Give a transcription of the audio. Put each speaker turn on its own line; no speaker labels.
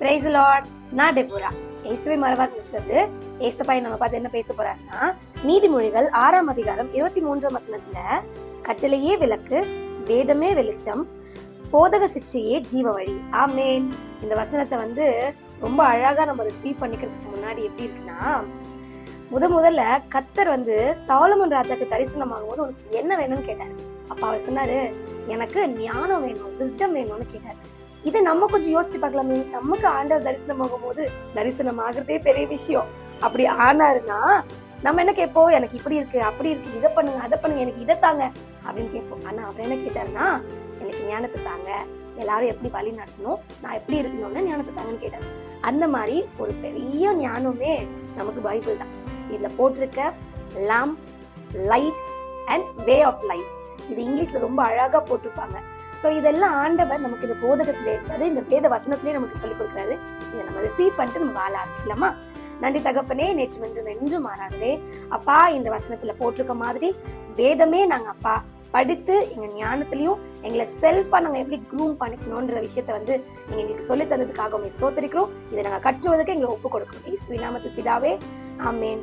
Price Lord. நான் Deborah. இயேசுவை மறவாத பேசுறது. ஏசப்பாய் நம்ம பார்த்து என்ன பேச போறாருன்னா, நீதிமொழிகள் 6ஆம் அதிகாரம் 23ஆம் வசனத்துல, கட்டளையே விளக்கு, வேதமே வெளிச்சம், போதக சிச்சையே ஜீவ வழி. ஆமேன். இந்த வசனத்தை ரொம்ப அழகா நம்ம ரிசீவ் பண்ணிக்கிறதுக்கு முன்னாடி எப்படி இருக்குன்னா, முதல்ல கத்தர் சாலமன் ராஜாக்கு தரிசனம் ஆகும்போது உனக்கு என்ன வேணும்னு கேட்டாரு. அப்ப அவர் சொன்னாரு, எனக்கு ஞானம் வேணும், விஸ்டம் வேணும்னு கேட்டாரு. இதை நம்ம கொஞ்சம் யோசிச்சு பார்க்கலாமே. நமக்கு ஆண்டவர் தரிசனம் ஆகும் போது தரிசனம் ஆகுறதே பெரிய விஷயம். அப்படி ஆனாருன்னா நம்ம என்ன கேட்போம், எனக்கு இப்படி இருக்கு, அப்படி இருக்கு, இதை பண்ணுங்க, அதை பண்ணுங்க, எனக்கு இதை தாங்க அப்படின்னு கேட்போம். ஆனா அவர் என்ன கேட்டாருன்னா, எனக்கு ஞானத்தை தாங்க, எல்லாரும் எப்படி வழி நடத்தணும், நான் எப்படி இருக்கணும்னு ஞானத்தை தாங்கன்னு கேட்டாரு. அந்த மாதிரி ஒரு பெரிய ஞானமே நமக்கு பைபிள் தான். இதுல போட்டிருக்க lamp, light and way of life, இது இங்கிலீஷ்ல ரொம்ப அழகா போட்டிருப்பாங்க. சோ இதெல்லாம் ஆண்டவர் நமக்கு இந்த போதகத்திலே, அதாவது இந்த வேத வசனத்திலே நமக்கு சொல்லிக் கொடுக்குறாரு. இதை நம்ம ரிசீவ் பண்ணிட்டு நம்ம வாழ ஆரம்பிக்கலாமா? நன்றி தகப்பனே, நேற்று என்றும் மாறாதவே அப்பா, இந்த வசனத்துல போட்டிருக்க மாதிரி வேதமே நாங்க அப்பா படித்து எங்க ஞானத்திலையும் எங்களை செல்ஃபா நாங்க எப்படி க்ரூம் பண்ணிக்கணும்ன்ற விஷயத்த நீங்க எங்களுக்கு சொல்லி தந்ததுக்காக ஸ்தோத்திரிக்கிறோம். இதை நாங்க கற்றுவதற்கு எங்களை ஒப்பு கொடுக்கிறோம். இயேசுவின் நாமத்தில் பிதாவே, ஆமென்.